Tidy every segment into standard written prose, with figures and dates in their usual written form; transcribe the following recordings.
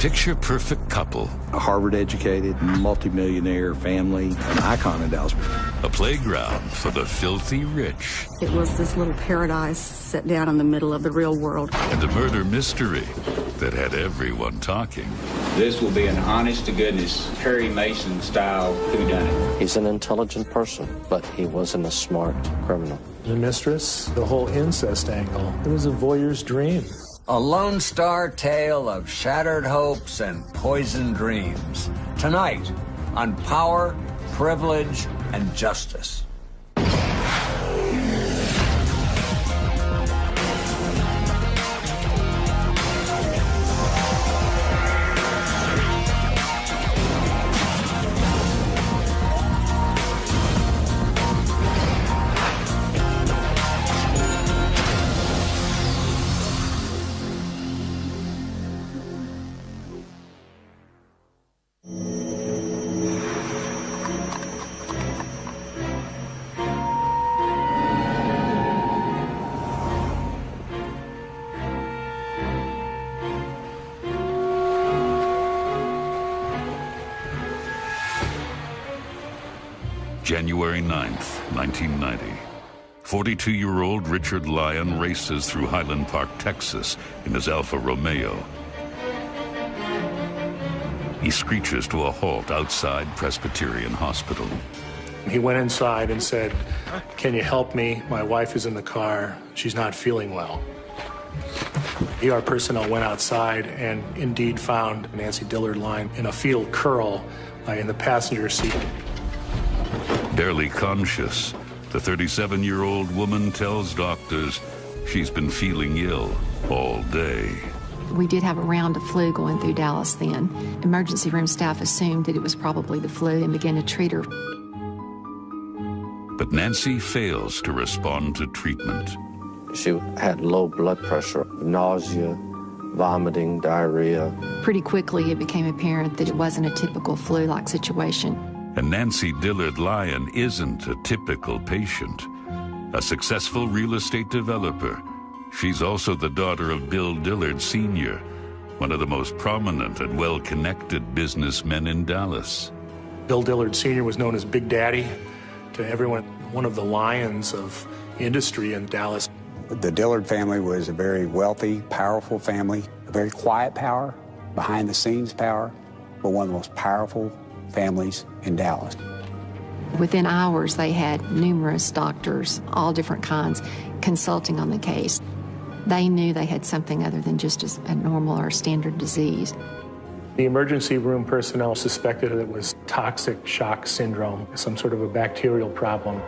picture-perfect couple. A Harvard-educated, multimillionaire family, an icon in Dallas. A playground for the filthy rich. It was this little paradise set down in the middle of the real world. And a murder mystery that had everyone talking. This will be an honest-to-goodness Perry Mason-style whodunit. He's an intelligent person, but he wasn't a smart criminal. The mistress, the whole incest angle, it was a voyeur's dream. A Lone Star tale of shattered hopes and poisoned dreams. Tonight on Power, Privilege, and Justice. January 9th, 1990. 42-year-old Richard Lyon races through Highland Park, Texas in his Alfa Romeo. He screeches to a halt outside Presbyterian Hospital. He went inside and said, "Can you help me? My wife is in the car. She's not feeling well." ER personnel went outside and indeed found Nancy Dillard Lyon in a fetal curl in the passenger seat. Barely conscious, the 37-year-old woman tells doctors she's been feeling ill all day. We did have a round of flu going through Dallas then. Emergency room staff assumed that it was probably the flu and began to treat her. But Nancy fails to respond to treatment. She had low blood pressure, nausea, vomiting, diarrhea. Pretty quickly, it became apparent that it wasn't a typical flu-like situation. And Nancy Dillard Lyon isn't a typical patient. A successful real estate developer, she's also the daughter of Bill Dillard Sr., one of the most prominent and well-connected businessmen in Dallas. Bill Dillard Sr. was known as Big Daddy to everyone, one of the lions of industry in Dallas. The Dillard family was a very wealthy, powerful family, a very quiet power, behind-the-scenes power, but one of the most powerful families in Dallas. Within hours, they had numerous doctors, all different kinds, consulting on the case. They knew they had something other than just a normal or standard disease. The emergency room personnel suspected it was toxic shock syndrome, some sort of a bacterial problem.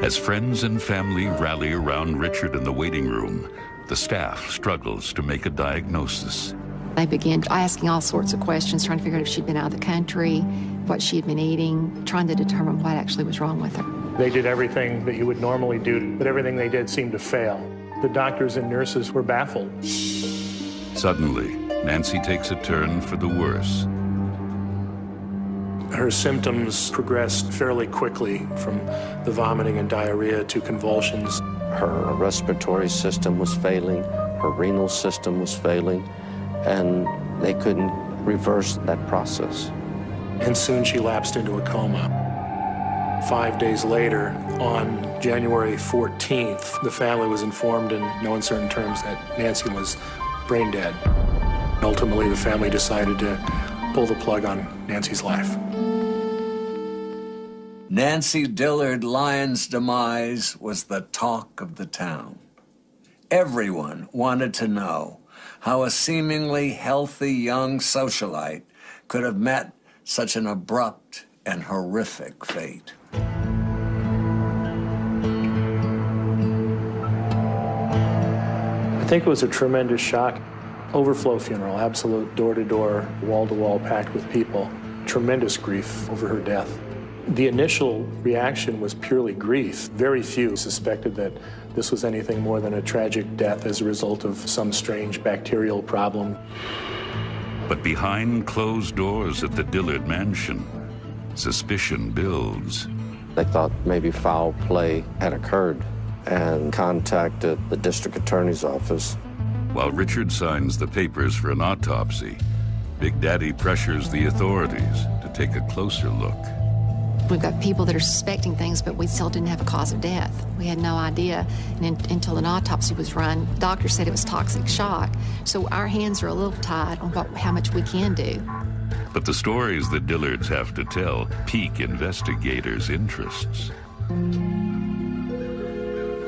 As friends and family rally around Richard in the waiting room, the staff struggles to make a diagnosis. They began asking all sorts of questions, trying to figure out if she'd been out of the country, what she had been eating, trying to determine what actually was wrong with her. They did everything that you would normally do, but everything they did seemed to fail. The doctors and nurses were baffled. Suddenly, Nancy takes a turn for the worse. Her symptoms progressed fairly quickly from the vomiting and diarrhea to convulsions. Her respiratory system was failing, her renal system was failing, and they couldn't reverse that process. And soon she lapsed into a coma. 5 days later, on January 14th, the family was informed in no uncertain terms that Nancy was brain dead. Ultimately, the family decided to pull the plug on Nancy's life. Nancy Dillard Lyon's demise was the talk of the town. Everyone wanted to know how a seemingly healthy young socialite could have met such an abrupt and horrific fate. I think it was a tremendous shock. Overflow funeral, absolute door-to-door, wall-to-wall packed with people. Tremendous grief over her death. The initial reaction was purely grief. Very few suspected that this was anything more than a tragic death as a result of some strange bacterial problem. But behind closed doors at the Dillard mansion, suspicion builds. They thought maybe foul play had occurred and contacted the district attorney's office. While Richard signs the papers for an autopsy, Big Daddy pressures the authorities to take a closer look. We've got people that are suspecting things, but we still didn't have a cause of death. We had no idea until an autopsy was run. The doctor said it was toxic shock, so our hands are a little tied on how much we can do. But the stories that Dillards have to tell pique investigators' interests.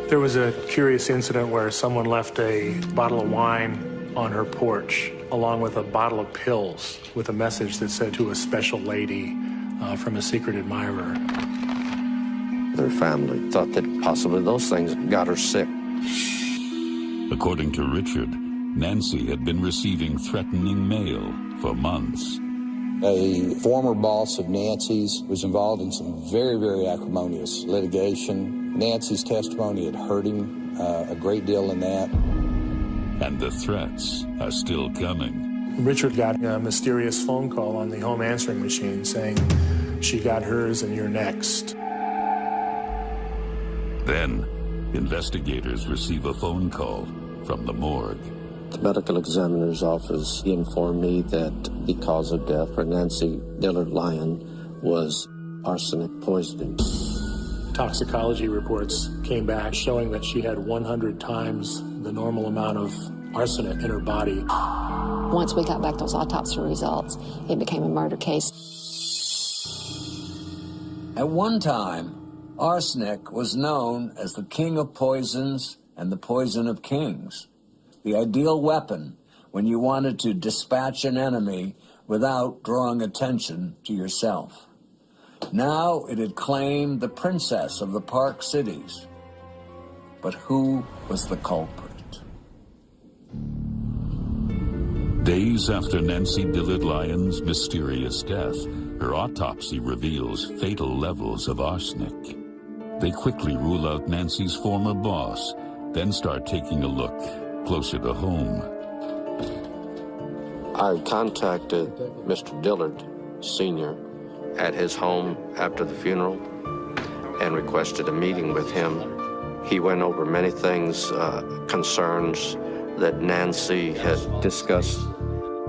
There was a curious incident where someone left a bottle of wine on her porch, along with a bottle of pills, with a message that said, "To a special lady from a secret admirer." Their family thought that possibly those things got her sick. According to Richard, Nancy had been receiving threatening mail for months. A former boss of Nancy's was involved in some very, very acrimonious litigation. Nancy's testimony had hurt him a great deal in that. And the threats are still coming. Richard got a mysterious phone call on the home answering machine saying, "She got hers and you're next." Then, investigators receive a phone call from the morgue. The medical examiner's office informed me that the cause of death for Nancy Dillard Lyon was arsenic poisoning. Toxicology reports came back showing that she had 100 times the normal amount of arsenic in her body. Once we got back those autopsy results, it became a murder case. At one time, arsenic was known as the king of poisons and the poison of kings, the ideal weapon when you wanted to dispatch an enemy without drawing attention to yourself. Now it had claimed the princess of the Park Cities. But who was the culprit? Days after Nancy Dillard Lyon's mysterious death, her autopsy reveals fatal levels of arsenic. They quickly rule out Nancy's former boss, then start taking a look closer to home. I contacted Mr. Dillard Sr. at his home after the funeral and requested a meeting with him. He went over many things, concerns that Nancy had discussed.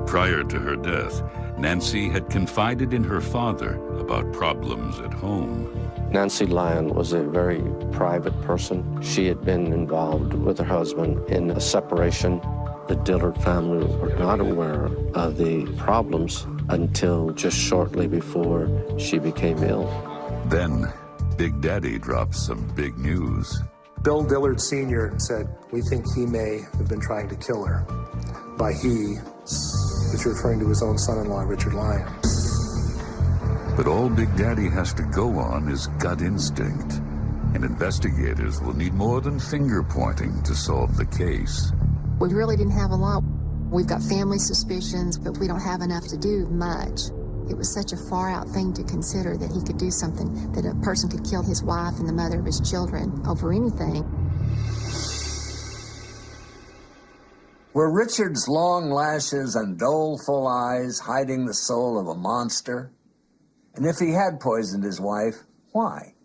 Prior to her death, Nancy had confided in her father about problems at home. Nancy Lyon was a very private person. She had been involved with her husband in a separation. The Dillard family were not aware of the problems until just shortly before she became ill. Then, Big Daddy drops some big news. Bill Dillard Sr. said, "We think he may have been trying to kill her." By he, he's referring to his own son-in-law, Richard Lyon. But all Big Daddy has to go on is gut instinct, and investigators will need more than finger-pointing to solve the case. We really didn't have a lot. We've got family suspicions, but we don't have enough to do much. It was such a far-out thing to consider that he could do something, that a person could kill his wife and the mother of his children over anything. Were Richard's long lashes and doleful eyes hiding the soul of a monster? And if he had poisoned his wife, why?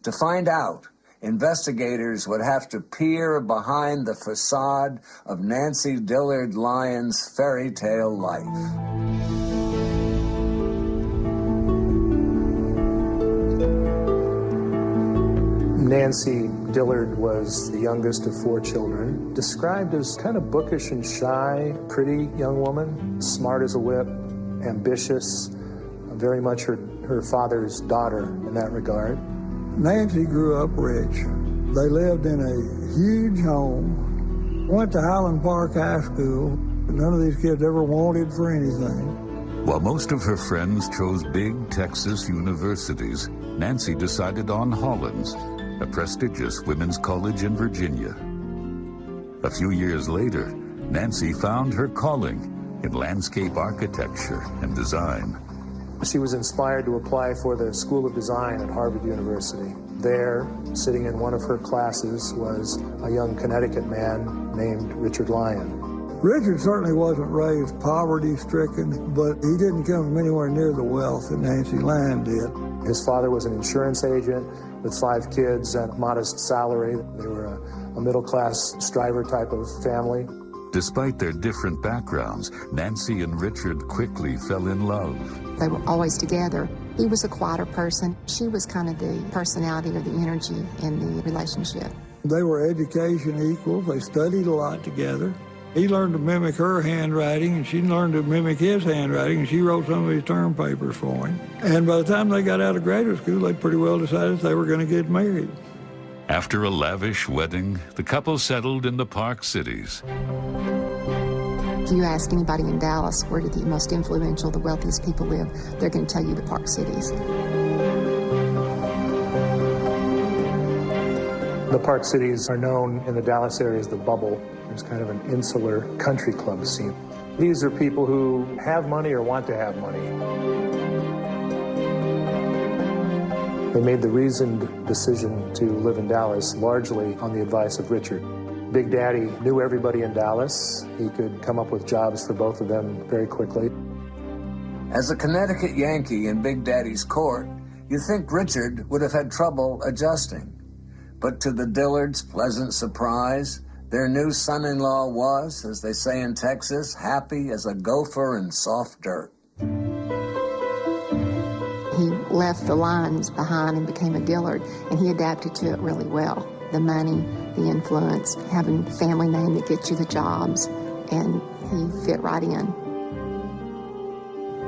To find out, investigators would have to peer behind the facade of Nancy Dillard Lyon's fairy tale life. Nancy Dillard was the youngest of 4 children, described as kind of bookish and shy, pretty young woman, smart as a whip, ambitious, very much her father's daughter in that regard. Nancy grew up rich. They lived in a huge home, went to Highland Park High School. None of these kids ever wanted for anything. While most of her friends chose big Texas universities, Nancy decided on Hollins, a prestigious women's college in Virginia. A few years later, Nancy found her calling in landscape architecture and design. She was inspired to apply for the School of Design at Harvard University. There, sitting in one of her classes, was a young Connecticut man named Richard Lyon. Richard certainly wasn't raised poverty-stricken, but he didn't come from anywhere near the wealth that Nancy Lyon did. His father was an insurance agent with 5 kids and a modest salary. They were a middle-class striver type of family. Despite their different backgrounds, Nancy and Richard quickly fell in love. They were always together. He was a quieter person. She was kind of the personality or the energy in the relationship. They were education equals. They studied a lot together. He learned to mimic her handwriting, and she learned to mimic his handwriting, and she wrote some of his term papers for him. And by the time they got out of graduate school, they pretty well decided they were going to get married. After a lavish wedding, the couple settled in the Park Cities. If you ask anybody in Dallas where do the most influential, the wealthiest people live, they're going to tell you the Park Cities. The Park Cities are known in the Dallas area as the bubble. There's kind of an insular country club scene. These are people who have money or want to have money. They made the reasoned decision to live in Dallas largely on the advice of Richard. Big Daddy knew everybody in Dallas. He could come up with jobs for both of them very quickly. As a Connecticut Yankee in Big Daddy's court, you'd think Richard would have had trouble adjusting. But to the Dillards' pleasant surprise, their new son-in-law was, as they say in Texas, happy as a gopher in soft dirt. He left the Lyons behind and became a Dillard, and he adapted to it really well. The money, the influence, having a family name that gets you the jobs, and he fit right in.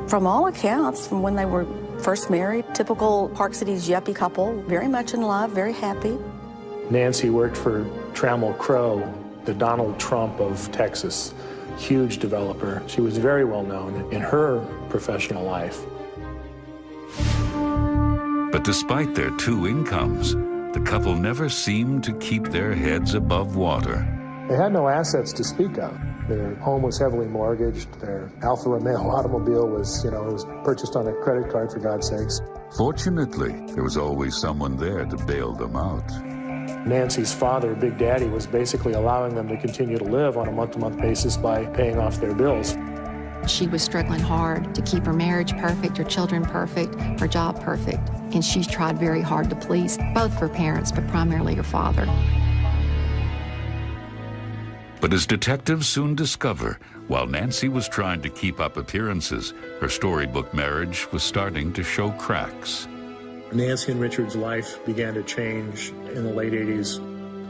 From all accounts, from when they were first married, typical Park Cities yuppie couple, very much in love, very happy. Nancy worked for Trammell Crow, the Donald Trump of Texas, huge developer. She was very well known in her professional life. But despite their two incomes, the couple never seemed to keep their heads above water. They had no assets to speak of. Their home was heavily mortgaged. Their Alfa Romeo automobile was, it was purchased on a credit card, for God's sakes. Fortunately, there was always someone there to bail them out. Nancy's father, Big Daddy, was basically allowing them to continue to live on a month-to-month basis by paying off their bills. She was struggling hard to keep her marriage perfect, her children perfect, her job perfect. And she tried very hard to please both her parents, but primarily her father. But as detectives soon discover, while Nancy was trying to keep up appearances, her storybook marriage was starting to show cracks. Nancy and Richard's life began to change in the late 80s.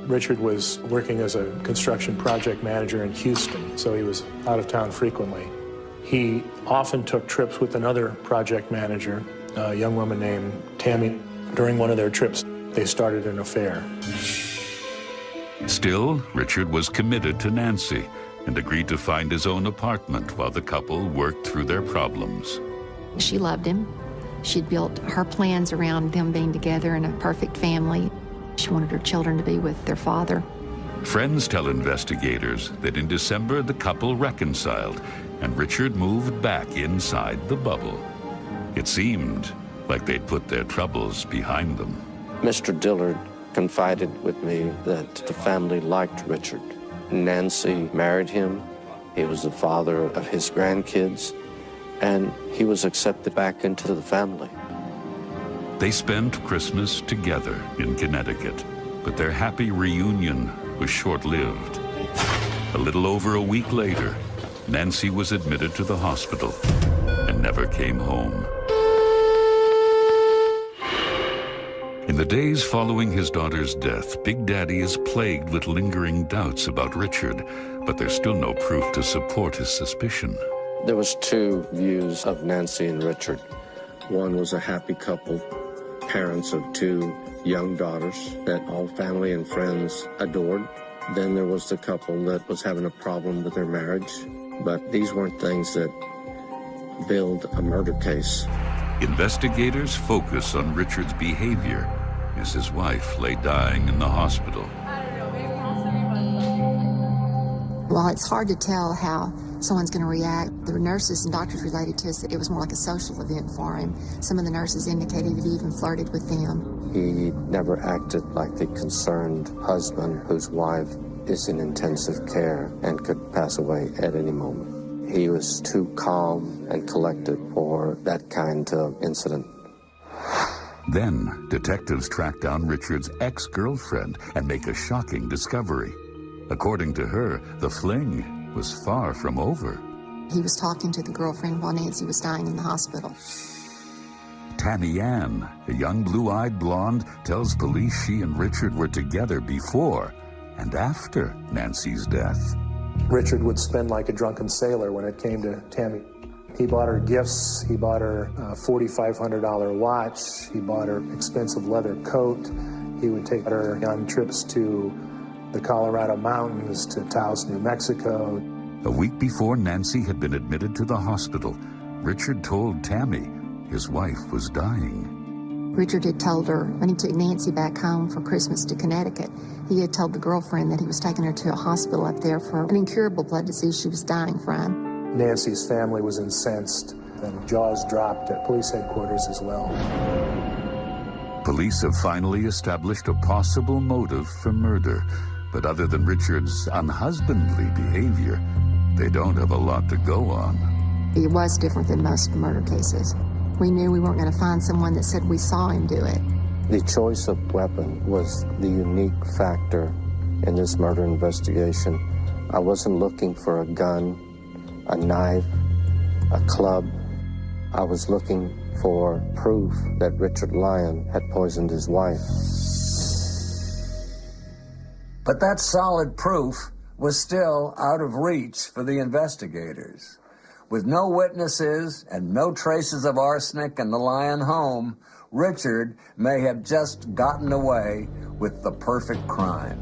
Richard was working as a construction project manager in Houston, so he was out of town frequently. He often took trips with another project manager, a young woman named Tammy. During one of their trips, they started an affair. Still, Richard was committed to Nancy and agreed to find his own apartment while the couple worked through their problems. She loved him. She'd built her plans around them being together in a perfect family. She wanted her children to be with their father. Friends tell investigators that in December the couple reconciled and Richard moved back inside the bubble. It seemed like they'd put their troubles behind them. Mr. Dillard confided with me that the family liked Richard. Nancy married him. He was the father of his grandkids, and he was accepted back into the family. They spent Christmas together in Connecticut, but their happy reunion was short-lived. A little over a week later, Nancy was admitted to the hospital and never came home. In the days following his daughter's death, Big Daddy is plagued with lingering doubts about Richard, but there's still no proof to support his suspicion. There was two views of Nancy and Richard. One was a happy couple, parents of two young daughters that all family and friends adored. Then there was the couple that was having a problem with their marriage, but these weren't things that build a murder case. Investigators focus on Richard's behavior as his wife lay dying in the hospital. While it's hard to tell how someone's going to react, the nurses and doctors related to us that it was more like a social event for him. Some of the nurses indicated he even flirted with them. He never acted like the concerned husband whose wife is in intensive care and could pass away at any moment. He was too calm and collected for that kind of incident. Then, detectives track down Richard's ex-girlfriend and make a shocking discovery. According to her, the fling was far from over. He was talking to the girlfriend while Nancy was dying in the hospital. Tammy Ann, a young blue-eyed blonde, tells police she and Richard were together before and after Nancy's death. Richard would spend like a drunken sailor when it came to Tammy. He bought her gifts. He bought her a $4,500 watch. He bought her expensive leather coat. He would take her on trips to the Colorado mountains, to Taos, New Mexico. A week before Nancy had been admitted to the hospital, Richard told Tammy his wife was dying. Richard had told her when he took Nancy back home for Christmas to Connecticut, he had told the girlfriend that he was taking her to a hospital up there for an incurable blood disease she was dying from. Nancy's family was incensed, and jaws dropped at police headquarters as well. Police have finally established a possible motive for murder, but other than Richard's unhusbandly behavior, they don't have a lot to go on. It was different than most murder cases. We knew we weren't going to find someone that said we saw him do it. The choice of weapon was the unique factor in this murder investigation. I wasn't looking for a gun, a knife, a club. I was looking for proof that Richard Lyon had poisoned his wife. But that solid proof was still out of reach for the investigators. With no witnesses and no traces of arsenic in the Lyon home, Richard may have just gotten away with the perfect crime.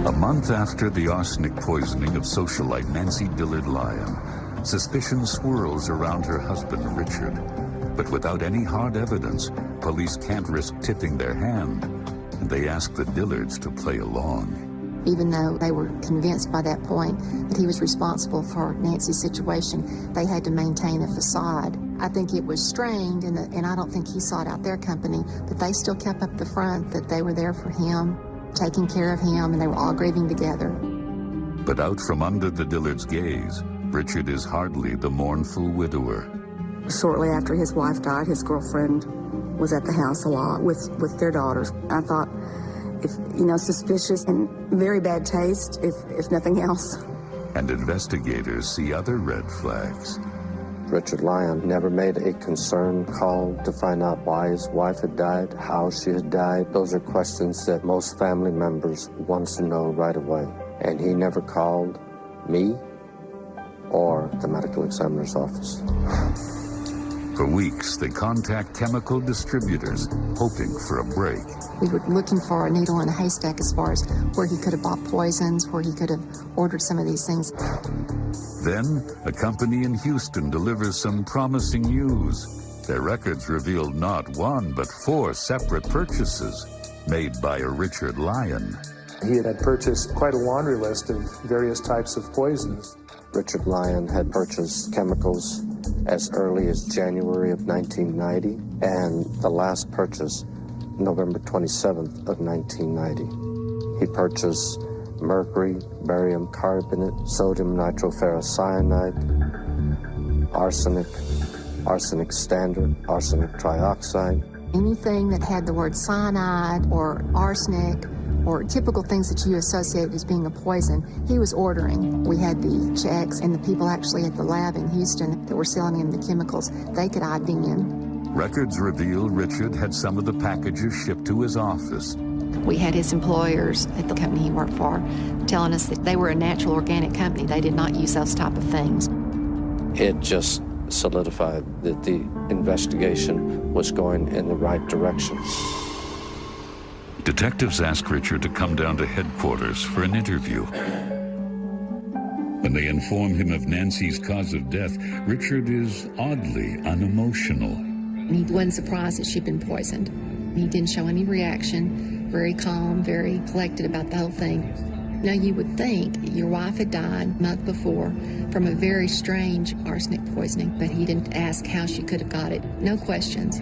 A month after the arsenic poisoning of socialite Nancy Dillard Lyon, suspicion swirls around her husband, Richard. But without any hard evidence, police can't risk tipping their hand, and they ask the Dillards to play along. Even though they were convinced by that point that he was responsible for Nancy's situation, they had to maintain a facade. I think it was strained, and I don't think he sought out their company, but they still kept up the front that they were there for him, taking care of him, and they were all grieving together. But out from under the Dillards' gaze, Richard is hardly the mournful widower. Shortly after his wife died, his girlfriend was at the house a lot with their daughters. I thought, suspicious and very bad taste, if nothing else. And investigators see other red flags. Richard Lyon never made a concerned call to find out why his wife had died, how she had died. Those are questions that most family members want to know right away. And he never called me or the medical examiner's office. For weeks, they contact chemical distributors, hoping for a break. We were looking for a needle in a haystack as far as where he could have bought poisons, where he could have ordered some of these things. Then, a company in Houston delivers some promising news. Their records revealed not one, but 4 separate purchases made by a Richard Lyon. He had purchased quite a laundry list of various types of poisons. Richard Lyon had purchased chemicals as early as January of 1990, and the last purchase, November 27th of 1990. He purchased mercury, barium carbonate, sodium nitroferrocyanide, arsenic, arsenic standard, arsenic trioxide. Anything that had the word cyanide or arsenic or typical things that you associate as being a poison, he was ordering. We had the checks, and the people actually at the lab in Houston that were selling him the chemicals, they could ID him. Records reveal Richard had some of the packages shipped to his office. We had his employers at the company he worked for telling us that they were a natural organic company. They did not use those type of things. It just solidified that the investigation was going in the right direction. Detectives ask Richard to come down to headquarters for an interview. When they inform him of Nancy's cause of death, Richard is oddly unemotional. He wasn't surprised that she'd been poisoned. He didn't show any reaction, very calm, very collected about the whole thing. Now, you would think your wife had died a month before from a very strange arsenic poisoning, but he didn't ask how she could have got it. No questions.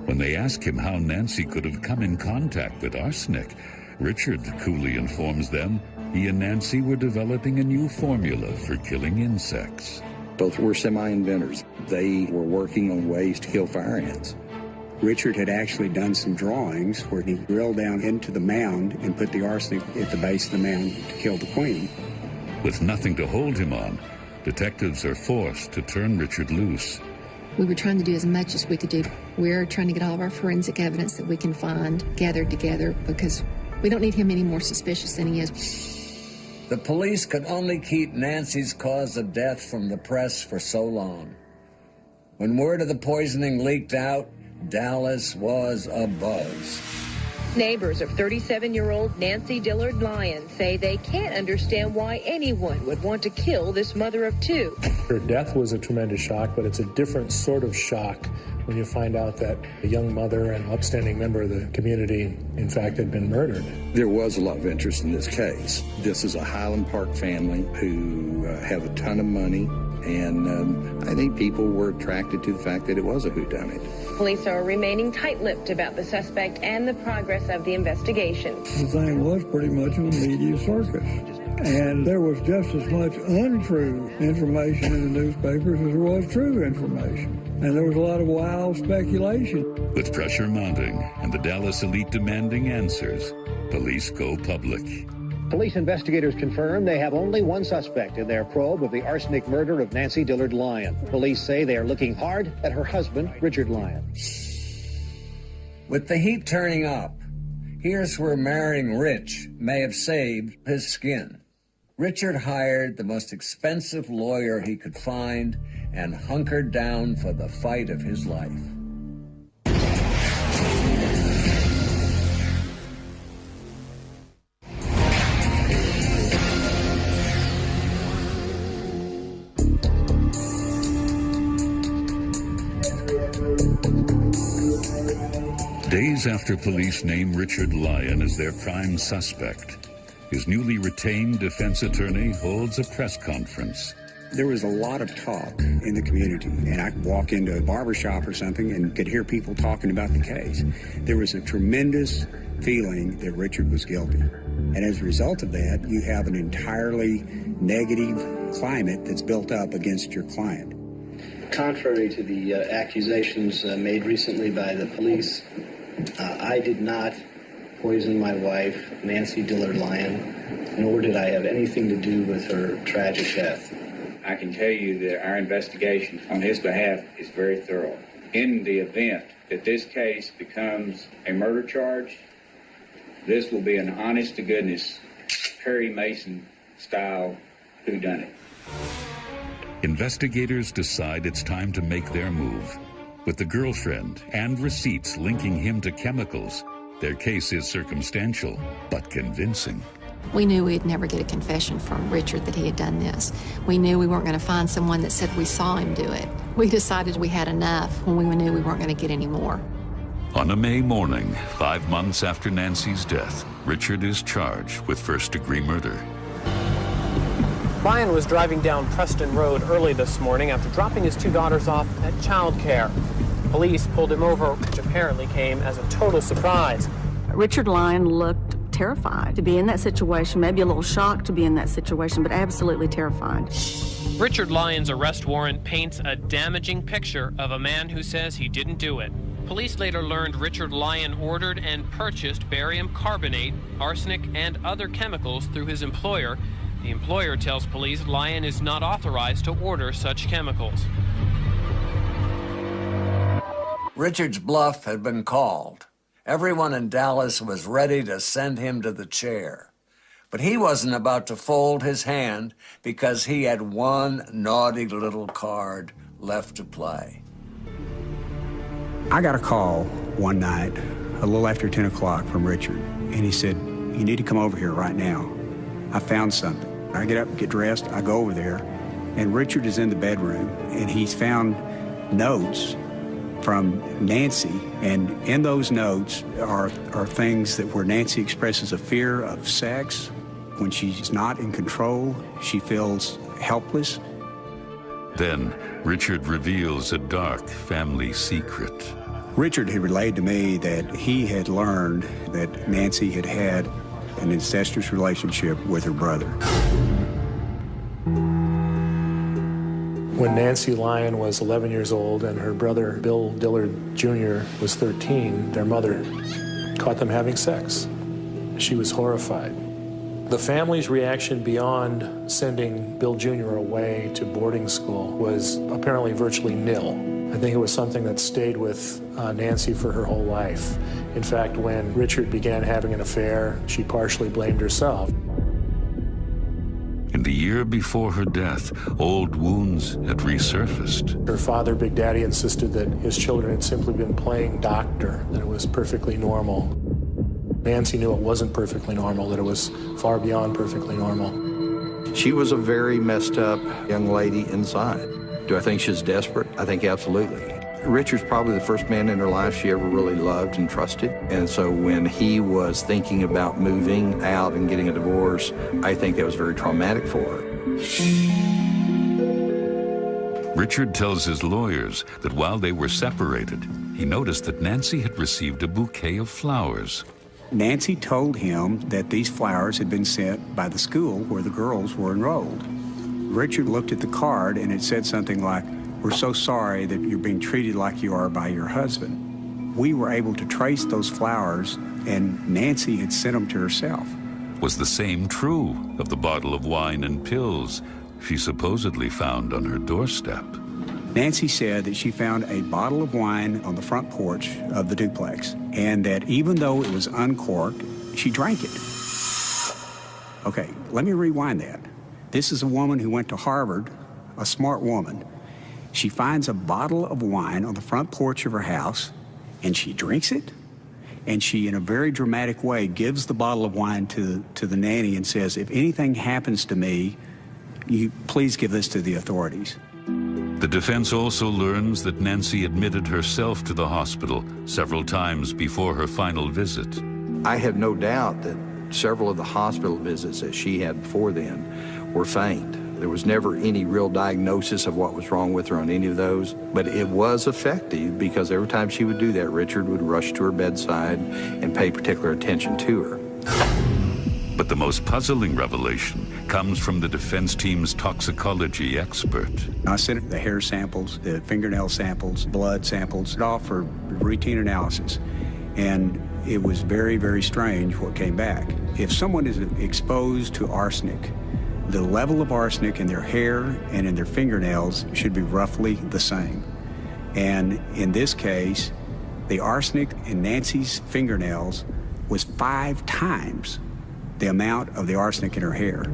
When they ask him how Nancy could have come in contact with arsenic, Richard coolly informs them he and Nancy were developing a new formula for killing insects. Both were semi-inventors. They were working on ways to kill fire ants. Richard had actually done some drawings where he drilled down into the mound and put the arsenic at the base of the mound to kill the queen. With nothing to hold him on, detectives are forced to turn Richard loose. We were trying to do as much as we could do. We're trying to get all of our forensic evidence that we can find gathered together because we don't need him any more suspicious than he is. The police could only keep Nancy's cause of death from the press for so long. When word of the poisoning leaked out, Dallas was abuzz. Neighbors of 37-year-old Nancy Dillard Lyon say they can't understand why anyone would want to kill this mother of two. Her death was a tremendous shock, but it's a different sort of shock when you find out that a young mother and upstanding member of the community, in fact, had been murdered. There was a lot of interest in this case. This is a Highland Park family who have a ton of money, and I think people were attracted to the fact that it was a whodunit. Police are remaining tight-lipped about the suspect and the progress of the investigation. The thing was pretty much a media circus. And there was just as much untrue information in the newspapers as there was true information. And there was a lot of wild speculation. With pressure mounting and the Dallas elite demanding answers, police go public. Police investigators confirm they have only one suspect in their probe of the arsenic murder of Nancy Dillard Lyon. Police say they are looking hard at her husband, Richard Lyon. With the heat turning up, here's where marrying rich may have saved his skin. Richard hired the most expensive lawyer he could find and hunkered down for the fight of his life. Days after police name Richard Lyon as their prime suspect, his newly retained defense attorney holds a press conference. There was a lot of talk in the community, and I could walk into a barbershop or something and could hear people talking about the case. There was a tremendous feeling that Richard was guilty. And as a result of that, you have an entirely negative climate that's built up against your client. Contrary to the accusations made recently by the police, I did not poison my wife, Nancy Dillard Lyon, nor did I have anything to do with her tragic death. I can tell you that our investigation on his behalf is very thorough. In the event that this case becomes a murder charge, this will be an honest-to-goodness Perry Mason-style whodunit. Investigators decide it's time to make their move. With the girlfriend and receipts linking him to chemicals, their case is circumstantial, but convincing. We knew we'd never get a confession from Richard that he had done this. We knew we weren't going to find someone that said we saw him do it. We decided we had enough when we knew we weren't going to get any more. On a May morning, 5 months after Nancy's death, Richard is charged with first-degree murder. Lyon was driving down Preston Road early this morning after dropping his two daughters off at childcare. Police pulled him over, which apparently came as a total surprise. Richard Lyon looked terrified to be in that situation, maybe a little shocked to be in that situation, but absolutely terrified. Richard Lyon's arrest warrant paints a damaging picture of a man who says he didn't do it. Police later learned Richard Lyon ordered and purchased barium carbonate, arsenic, and other chemicals through his employer. The employer tells police Lyon is not authorized to order such chemicals. Richard's bluff had been called. Everyone in Dallas was ready to send him to the chair. But he wasn't about to fold his hand because he had one naughty little card left to play. I got a call one night, a little after 10 o'clock, from Richard, and he said, "You need to come over here right now. I found something." I get up, get dressed, I go over there, and Richard is in the bedroom, and he's found notes from Nancy, and in those notes are things that where Nancy expresses a fear of sex. When she's not in control, she feels helpless. Then, Richard reveals a dark family secret. Richard had relayed to me that he had learned that Nancy had had an incestuous relationship with her brother. When Nancy Lyon was 11 years old and her brother, Bill Dillard Jr., was 13, their mother caught them having sex. She was horrified. The family's reaction beyond sending Bill Jr. away to boarding school was apparently virtually nil. I think it was something that stayed with Nancy for her whole life. In fact, when Richard began having an affair, she partially blamed herself. In the year before her death, old wounds had resurfaced. Her father, Big Daddy, insisted that his children had simply been playing doctor, that it was perfectly normal. Nancy knew it wasn't perfectly normal, that it was far beyond perfectly normal. She was a very messed up young lady inside. Do I think she's desperate? I think absolutely. Richard's probably the first man in her life she ever really loved and trusted. And so when he was thinking about moving out and getting a divorce, I think that was very traumatic for her. Richard tells his lawyers that while they were separated, he noticed that Nancy had received a bouquet of flowers. Nancy told him that these flowers had been sent by the school where the girls were enrolled. Richard looked at the card and it said something like, "We're so sorry that you're being treated like you are by your husband." We were able to trace those flowers, and Nancy had sent them to herself. Was the same true of the bottle of wine and pills she supposedly found on her doorstep? Nancy said that she found a bottle of wine on the front porch of the duplex, and that even though it was uncorked, she drank it. Okay, let me rewind that. This is a woman who went to Harvard, a smart woman. She finds a bottle of wine on the front porch of her house, and she drinks it. And she, in a very dramatic way, gives the bottle of wine to the nanny and says, "If anything happens to me, you please give this to the authorities." The defense also learns that Nancy admitted herself to the hospital several times before her final visit. I have no doubt that several of the hospital visits that she had before then were feigned. There was never any real diagnosis of what was wrong with her on any of those, but it was effective because every time she would do that, Richard would rush to her bedside and pay particular attention to her. But the most puzzling revelation comes from the defense team's toxicology expert. I sent the hair samples, the fingernail samples, blood samples, all for routine analysis. And it was very, very strange what came back. If someone is exposed to arsenic, the level of arsenic in their hair and in their fingernails should be roughly the same. And in this case, the arsenic in Nancy's fingernails was 5 times the amount of the arsenic in her hair.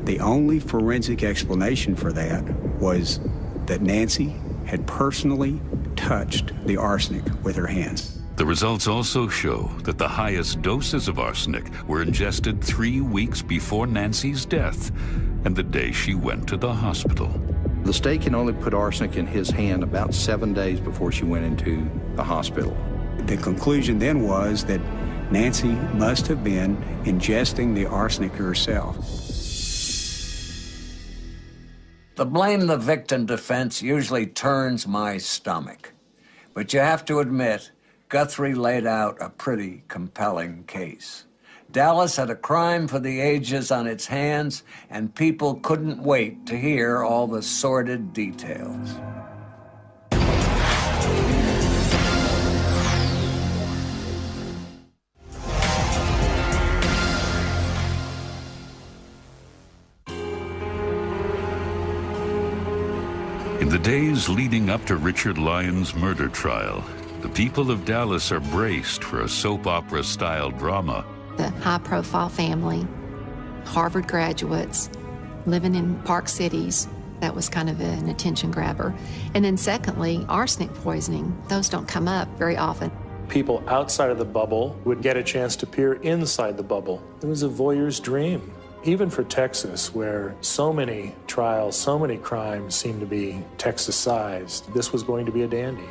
The only forensic explanation for that was that Nancy had personally touched the arsenic with her hands. The results also show that the highest doses of arsenic were ingested 3 weeks before Nancy's death and the day she went to the hospital. The state can only put arsenic in his hand about 7 days before she went into the hospital. The conclusion then was that Nancy must have been ingesting the arsenic herself. The blame the victim defense usually turns my stomach. But you have to admit, Guthrie laid out a pretty compelling case. Dallas had a crime for the ages on its hands, and people couldn't wait to hear all the sordid details. In the days leading up to Richard Lyon's murder trial, the people of Dallas are braced for a soap opera-style drama. The high-profile family, Harvard graduates, living in Park Cities. That was kind of an attention grabber. And then secondly, arsenic poisoning. Those don't come up very often. People outside of the bubble would get a chance to peer inside the bubble. It was a voyeur's dream. Even for Texas, where so many trials, so many crimes seem to be Texas-sized, this was going to be a dandy.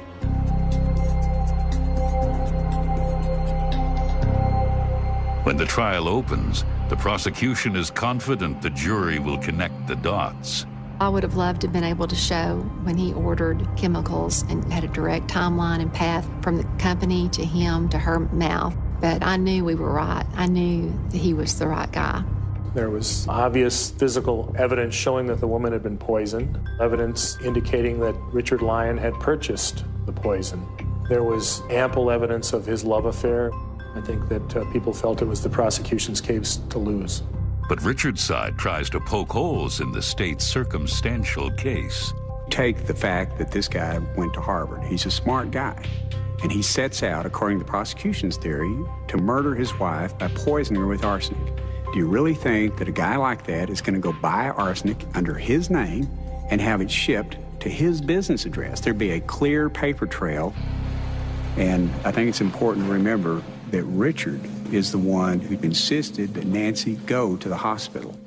When the trial opens, the prosecution is confident the jury will connect the dots. I would have loved to have been able to show when he ordered chemicals and had a direct timeline and path from the company to him to her mouth. But I knew we were right. I knew that he was the right guy. There was obvious physical evidence showing that the woman had been poisoned, evidence indicating that Richard Lyon had purchased the poison. There was ample evidence of his love affair. I think that people felt it was the prosecution's case to lose. But Richard's side tries to poke holes in the state's circumstantial case. Take the fact that this guy went to Harvard. He's a smart guy. And he sets out, according to the prosecution's theory, to murder his wife by poisoning her with arsenic. Do you really think that a guy like that is going to go buy arsenic under his name and have it shipped to his business address? There'd be a clear paper trail. And I think it's important to remember that Richard is the one who insisted that Nancy go to the hospital.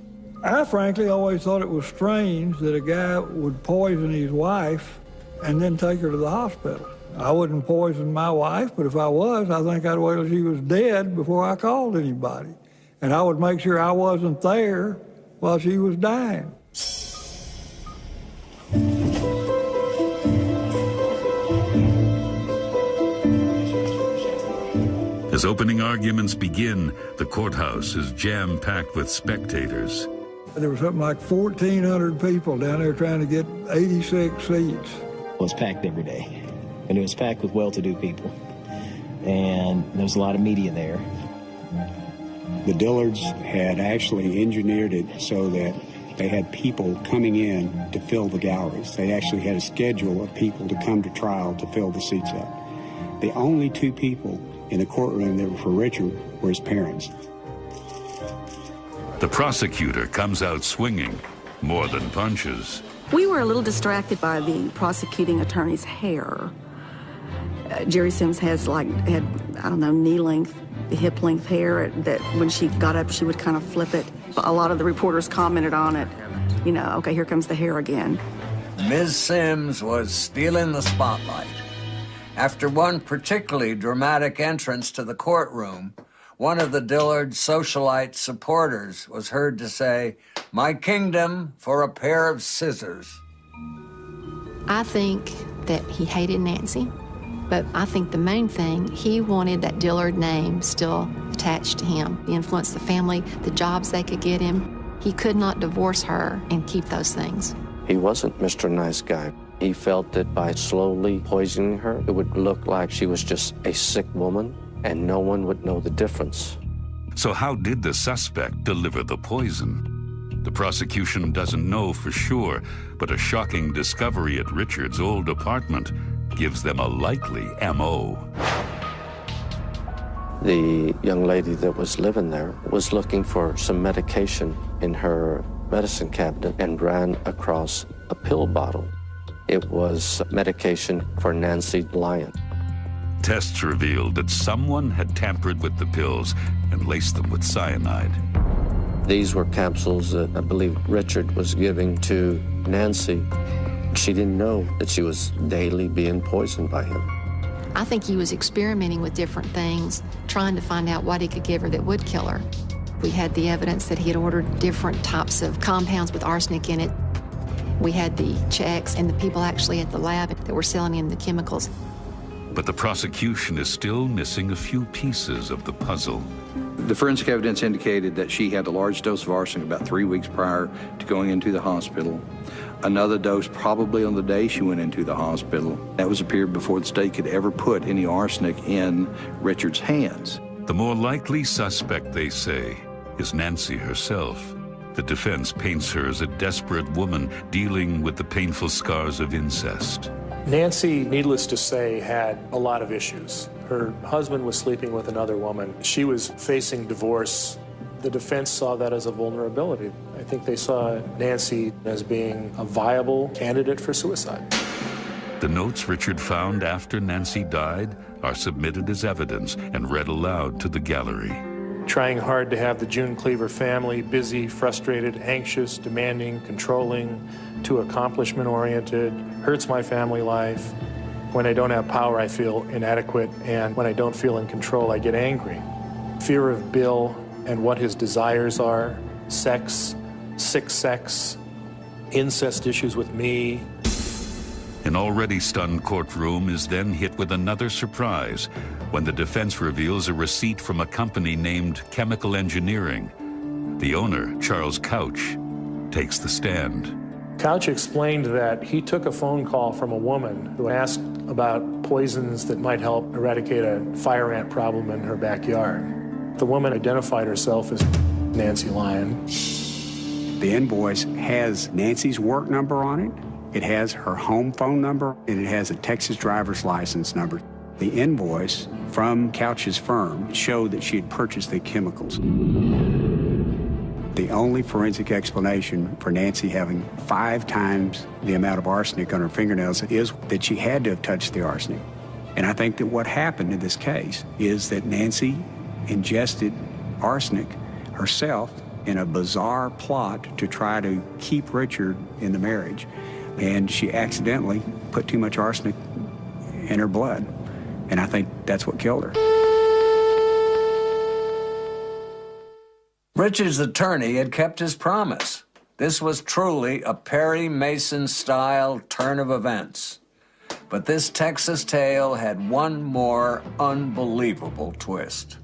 I frankly always thought it was strange that a guy would poison his wife and then take her to the hospital. I wouldn't poison my wife, but if I was, I think I'd wait till she was dead before I called anybody. And I would make sure I wasn't there while she was dying. As opening arguments begin, the courthouse is jam-packed with spectators. There was something like 1,400 people down there trying to get 86 seats. It was packed every day. And it was packed with well-to-do people. And there was a lot of media there. The Dillards had actually engineered it so that they had people coming in to fill the galleries. They actually had a schedule of people to come to trial to fill the seats up. The only two people in the courtroom that were for Richard were his parents. The prosecutor comes out swinging, more than punches. We were a little distracted by the prosecuting attorney's hair. Jerry Sims had, I don't know, knee-length, hip-length hair that when she got up, she would kind of flip it. A lot of the reporters commented on it. You know, okay, here comes the hair again. Ms. Sims was stealing the spotlight. After one particularly dramatic entrance to the courtroom, one of the Dillard socialite supporters was heard to say, "My kingdom for a pair of scissors." I think that he hated Nancy, but I think the main thing, he wanted that Dillard name still attached to him. He influenced the family, the jobs they could get him. He could not divorce her and keep those things. He wasn't Mr. Nice Guy. He felt that by slowly poisoning her, it would look like she was just a sick woman, and no one would know the difference. So how did the suspect deliver the poison? The prosecution doesn't know for sure, but a shocking discovery at Richard's old apartment gives them a likely M.O. The young lady that was living there was looking for some medication in her medicine cabinet and ran across a pill bottle. It was medication for Nancy Lyon. Tests revealed that someone had tampered with the pills and laced them with cyanide. These were capsules that I believe Richard was giving to Nancy. She didn't know that she was daily being poisoned by him. I think he was experimenting with different things, trying to find out what he could give her that would kill her. We had the evidence that he had ordered different types of compounds with arsenic in it. We had the checks and the people actually at the lab that were selling him the chemicals. But the prosecution is still missing a few pieces of the puzzle. The forensic evidence indicated that she had a large dose of arsenic about 3 weeks prior to going into the hospital. Another dose probably on the day she went into the hospital. That was a period before the state could ever put any arsenic in Richard's hands. The more likely suspect, they say, is Nancy herself. The defense paints her as a desperate woman dealing with the painful scars of incest. Nancy, needless to say, had a lot of issues. Her husband was sleeping with another woman. She was facing divorce. The defense saw that as a vulnerability. I think they saw Nancy as being a viable candidate for suicide. The notes Richard found after Nancy died are submitted as evidence and read aloud to the gallery. Trying hard to have the June Cleaver family busy, frustrated, anxious, demanding, controlling, too accomplishment-oriented, hurts my family life. When I don't have power, I feel inadequate, and when I don't feel in control, I get angry. Fear of Bill and what his desires are, sex, sick sex, incest issues with me. An already stunned courtroom is then hit with another surprise. when the defense reveals a receipt from a company named Chemical Engineering. The owner, Charles Couch, takes the stand. Couch explained that he took a phone call from a woman who asked about poisons that might help eradicate a fire ant problem in her backyard. The woman identified herself as Nancy Lyon. The invoice has Nancy's work number on it, it has her home phone number, and it has a Texas driver's license number. The invoice from Couch's firm showed that she had purchased the chemicals. The only forensic explanation for Nancy having 5 times the amount of arsenic on her fingernails is that she had to have touched the arsenic. And I think that what happened in this case is that Nancy ingested arsenic herself in a bizarre plot to try to keep Richard in the marriage. And she accidentally put too much arsenic in her blood. And I think that's what killed her. Richard's attorney had kept his promise. This was truly a Perry Mason-style turn of events. But this Texas tale had one more unbelievable twist.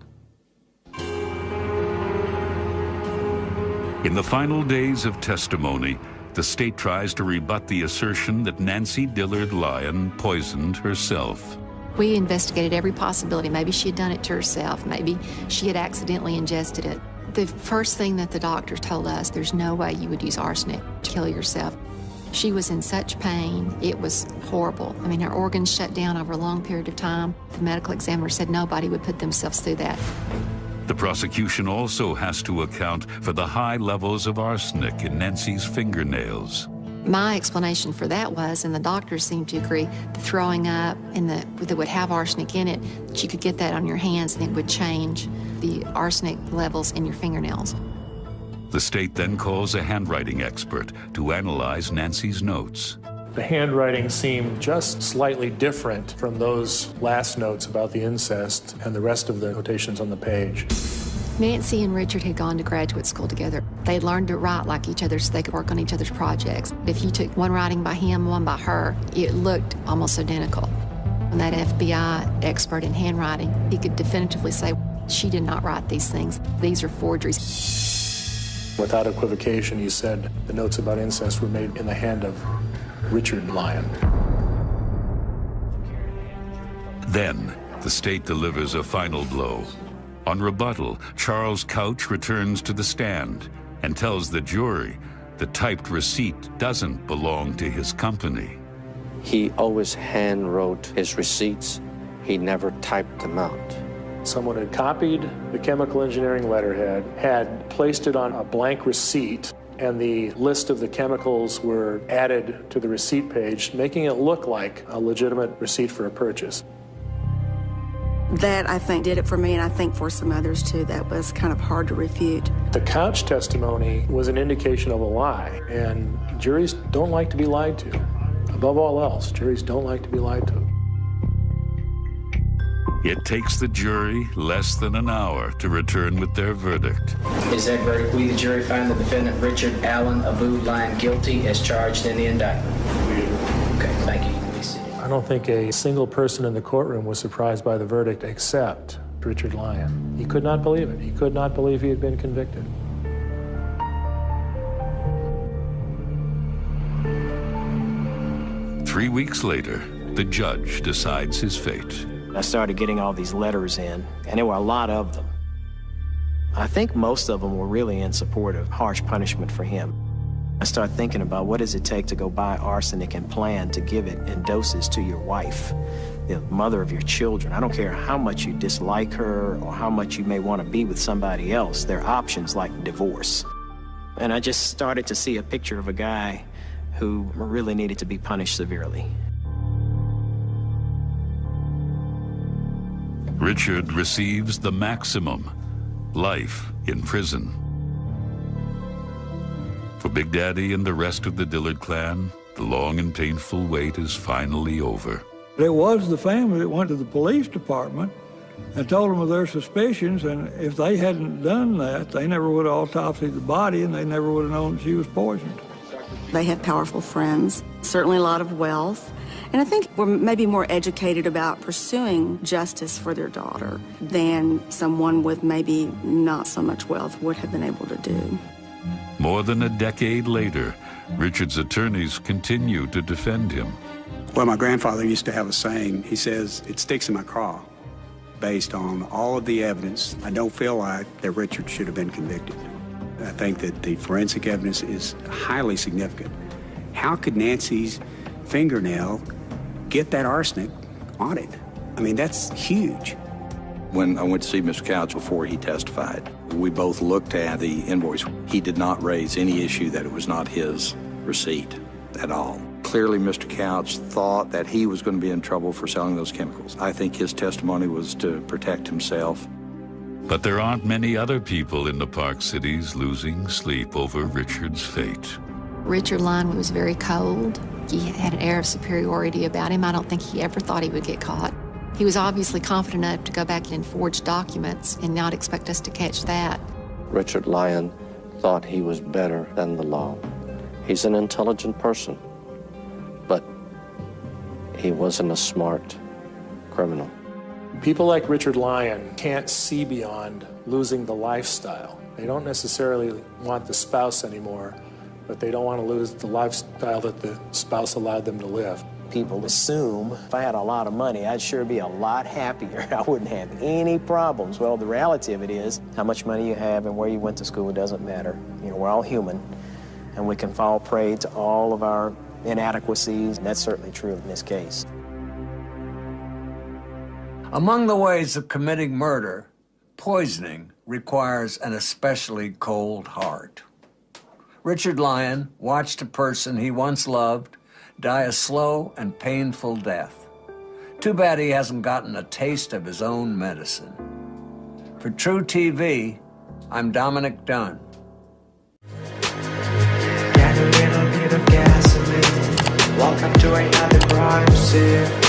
In the final days of testimony, the state tries to rebut the assertion that Nancy Dillard Lyon poisoned herself. We investigated every possibility. Maybe she had done it to herself. Maybe she had accidentally ingested it. The first thing that the doctor told us, there's no way you would use arsenic to kill yourself. She was in such pain, it was horrible. I mean, her organs shut down over a long period of time. The medical examiner said nobody would put themselves through that. The prosecution also has to account for the high levels of arsenic in Nancy's fingernails. My explanation for that was, and the doctors seemed to agree, the throwing up and that would have arsenic in it, that you could get that on your hands and it would change the arsenic levels in your fingernails. The state then calls a handwriting expert to analyze Nancy's notes. The handwriting seemed just slightly different from those last notes about the incest and the rest of the notations on the page. Nancy and Richard had gone to graduate school together. They learned to write like each other so they could work on each other's projects. If you took one writing by him, one by her, it looked almost identical. And that FBI expert in handwriting, he could definitively say, she did not write these things. These are forgeries. Without equivocation, he said the notes about incest were made in the hand of Richard Lyon. Then, the state delivers a final blow. On rebuttal, Charles Couch returns to the stand and tells the jury the typed receipt doesn't belong to his company. He always hand-wrote his receipts. He never typed them out. Someone had copied the chemical engineering letterhead, had placed it on a blank receipt, and the list of the chemicals were added to the receipt page, making it look like a legitimate receipt for a purchase. That, I think, did it for me, and I think for some others, too. That was kind of hard to refute. The Couch testimony was an indication of a lie, and juries don't like to be lied to. Above all else, juries don't like to be lied to. It takes the jury less than an hour to return with their verdict. Is that verdict? We, the jury, find the defendant Richard Allen Abu Lyon guilty as charged in the indictment. Okay, thank you. I don't think a single person in the courtroom was surprised by the verdict except Richard Lyon. He could not believe it. He could not believe he had been convicted. Three weeks later, the judge decides his fate. I started getting all these letters in, and there were a lot of them. I think most of them were really in support of harsh punishment for him. I started thinking about what does it take to go buy arsenic and plan to give it in doses to your wife, the mother of your children. I don't care how much you dislike her or how much you may want to be with somebody else. There are options like divorce. And I just started to see a picture of a guy who really needed to be punished severely. Richard receives the maximum, life in prison. For Big Daddy and the rest of the Dillard clan, the long and painful wait is finally over. It was the family that went to the police department and told them of their suspicions, and if they hadn't done that, they never would have autopsied the body, and they never would have known that she was poisoned. They have powerful friends, certainly a lot of wealth. And I think we're maybe more educated about pursuing justice for their daughter than someone with maybe not so much wealth would have been able to do. More than a decade later, Richard's attorneys continue to defend him. Well, my grandfather used to have a saying. He says, "It sticks in my craw." Based on all of the evidence, I don't feel like that Richard should have been convicted. I think that the forensic evidence is highly significant. How could Nancy's fingernail get that arsenic on it? I mean, that's huge. When I went to see Mr. Couch before he testified, we both looked at the invoice. He did not raise any issue that it was not his receipt at all. Clearly, Mr. Couch thought that he was going to be in trouble for selling those chemicals. I think his testimony was to protect himself. But there aren't many other people in the Park Cities losing sleep over Richard's fate. Richard Lyon was very cold. He had an air of superiority about him. I don't think he ever thought he would get caught. He was obviously confident enough to go back and forge documents and not expect us to catch that. Richard Lyon thought he was better than the law. He's an intelligent person, but he wasn't a smart criminal. People like Richard Lyon can't see beyond losing the lifestyle. They don't necessarily want the spouse anymore, but they don't want to lose the lifestyle that the spouse allowed them to live. People assume if I had a lot of money, I'd sure be a lot happier. I wouldn't have any problems. Well, the reality of it is how much money you have and where you went to school doesn't matter. You know, we're all human, and we can fall prey to all of our inadequacies, and that's certainly true in this case. Among the ways of committing murder, poisoning requires an especially cold heart. Richard Lyon watched a person he once loved die a slow and painful death. Too bad he hasn't gotten a taste of his own medicine. For True TV, I'm Dominic Dunn. Get a little bit of gasoline. Welcome to another crime scene.